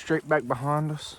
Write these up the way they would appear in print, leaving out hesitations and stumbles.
straight back behind us.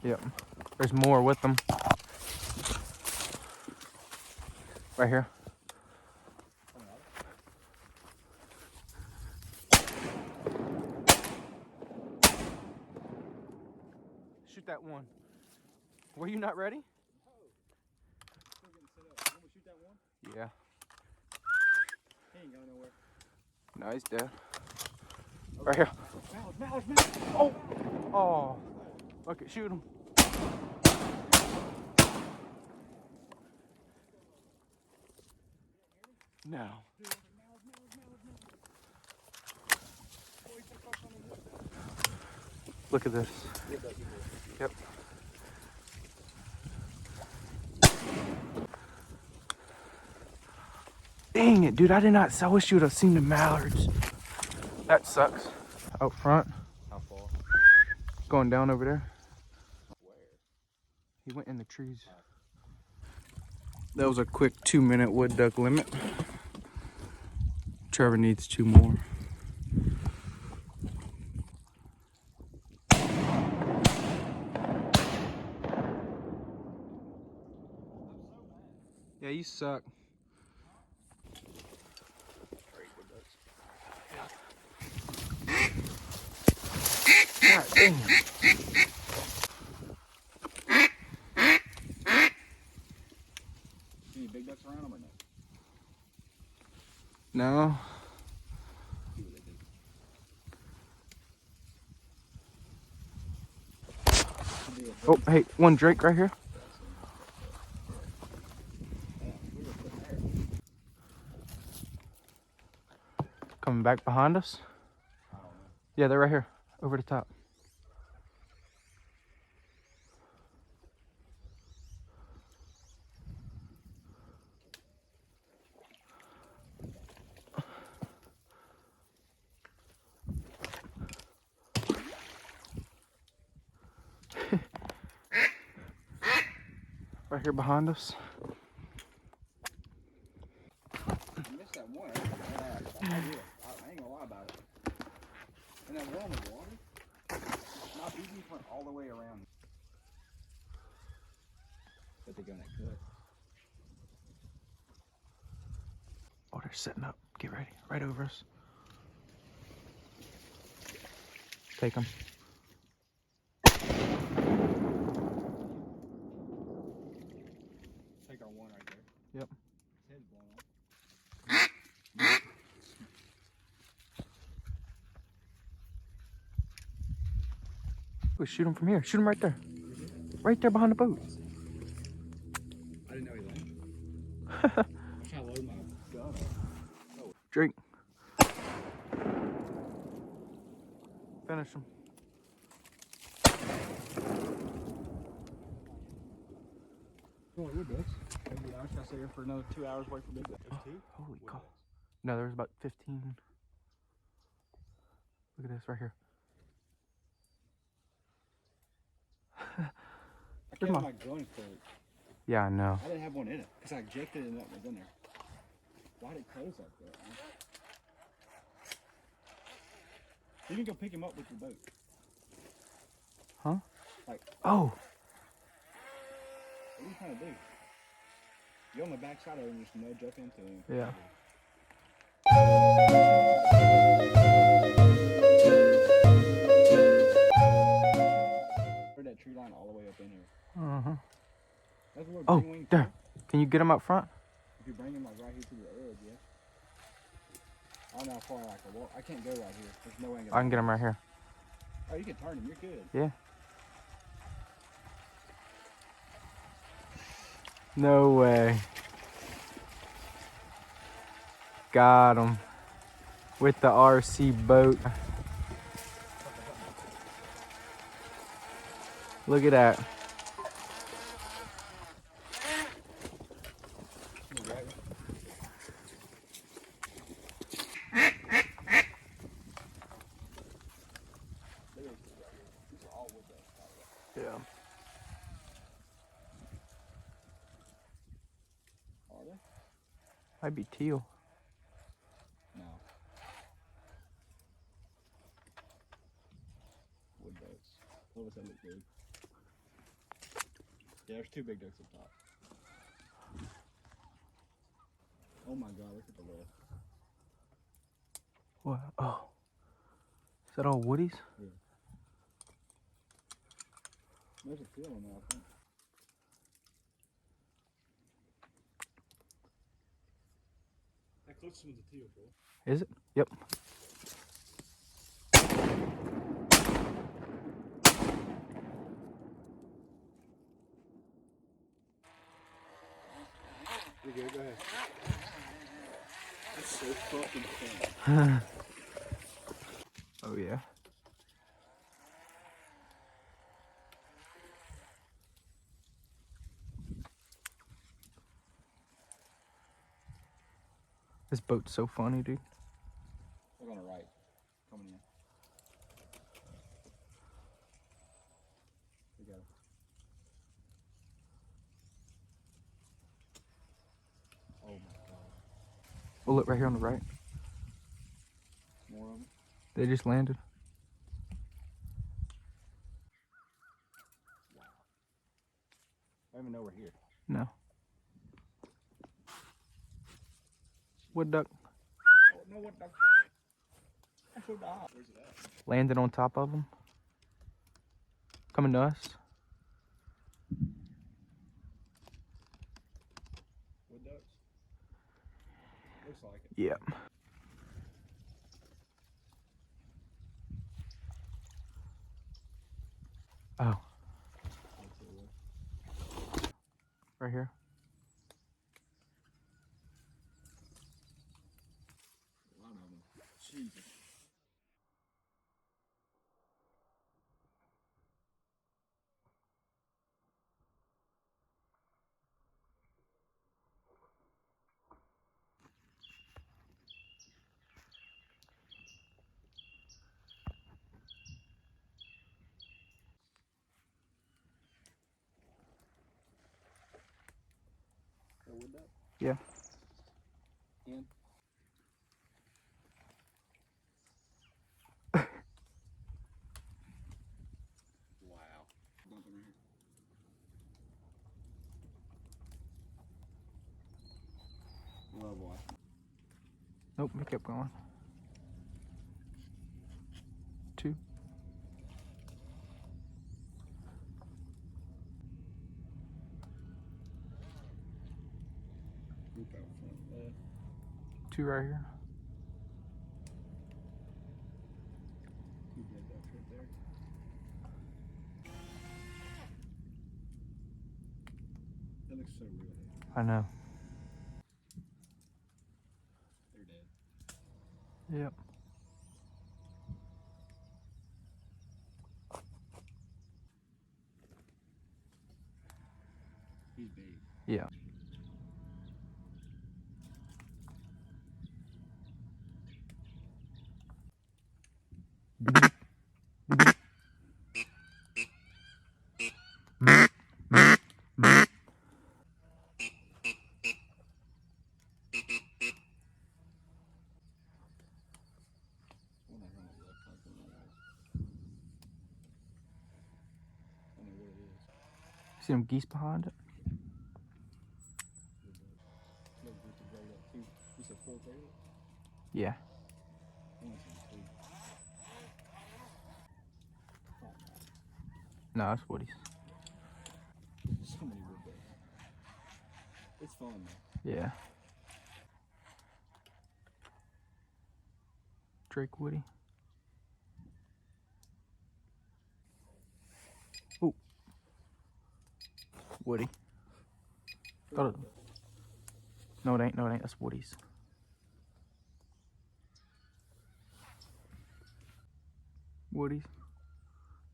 Yep. There's more with them. Right here. Shoot that one. Were you not ready? Yeah. He ain't going nowhere. No, he's dead. Right here. Mallard. Oh! Oh. Okay, shoot him. No. Look at this. Yep. Dang it, dude. I wish you would have seen the mallards. That sucks. Out front. How far? Going down over there. Where? He went in the trees. That was a quick 2-minute wood duck limit. Trevor needs 2 more. Yeah, you suck. God dang it. Any big ducks around them or no? No. Oh, hey, one drake right here. Coming back behind us. Yeah, they're right here, over the top. Right here behind us. I missed that one. I ain't gonna lie about it. And that one was water. My BBs went all the way around. But they're gonna cut. Oh, they're setting up. Get ready. Right over us. Take them. Take our one right there. Yep. His head's blown off. Oh, shoot him from here. Shoot him right there. Right there behind the boat. I didn't know he landed. I'm trying to load my gun up. Oh. Drink. Finish him. Going with this. Maybe I was gonna stay here for another 2 hours wait for big ducks. Holy cow. No, there was about 15. Look at this right here. I kept my gun closed. Yeah, I know. I didn't have one in it because I ejected it and nothing was in there. Why did it close like that? Man? You can go pick him up with your boat. Huh? Like, oh. What are you trying to do? You're on the back side of him, just nudge up into him. Yeah. Put that tree line all the way up in here. Uh-huh. That's where Oh, wings there. go. Can you get him up front? If you bring him like right here to the edge, yeah. I don't know how far I can walk. I can't go right here. There's no way I can get him right here. Oh, you can turn him. You're good. Yeah. No way. Got him. With the RC boat. Look at that. Yeah. Are they? Might be teal. No. Wood ducks. What was that look big? Yeah, there's 2 big ducks up top. Oh my god, look at the left. What? Oh. Is that all woodies? Yeah. There's a teal in there, I think. That close to the teal, bro. Is it? Yep. You're good, go ahead. That's so fucking fun. Oh yeah. This boat's so funny, dude. Look on the right. Coming in. We got it. Oh my god. Oh, look right here on the right. More of them? They just landed. Wow. I don't even know we're here. No. Wood duck. Oh, no, what the? That's so dark. Where's it at? Landed on top of them. Coming to us. Wood ducks? Looks like it. Yep. Oh. Right here. A lot of them. Jesus. That wood duck? Yeah. In? Wow. Bumping right here. Love watching. Nope, we kept going. 2. Group out front left. 2 right here. 2 dead ducks right there. That looks so real. I know. They're dead. Yep. He's big. Yeah. When I run it left, I don't know why. I don't know what it is. See them geese behind it? Wood duck. Look, we could roll up 2. You said 4 trailers? Yeah. I want some 2. Oh, No, that's woodies. so many wood ducks. It's fun, man. Yeah. Drake Woody. Oh. Woody. Thought it- No, it ain't. No, it ain't. That's woodies. Woodies.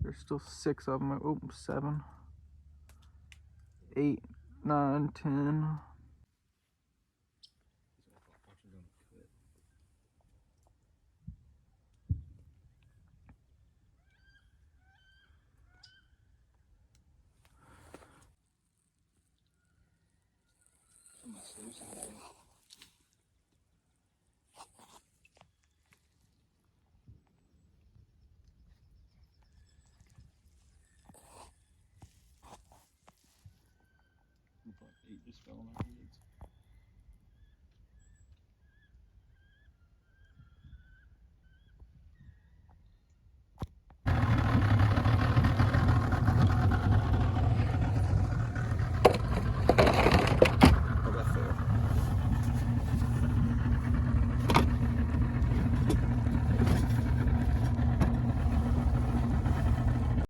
There's still 6 of them. Oh, 7. 8, 9, 10. My sluice is still on my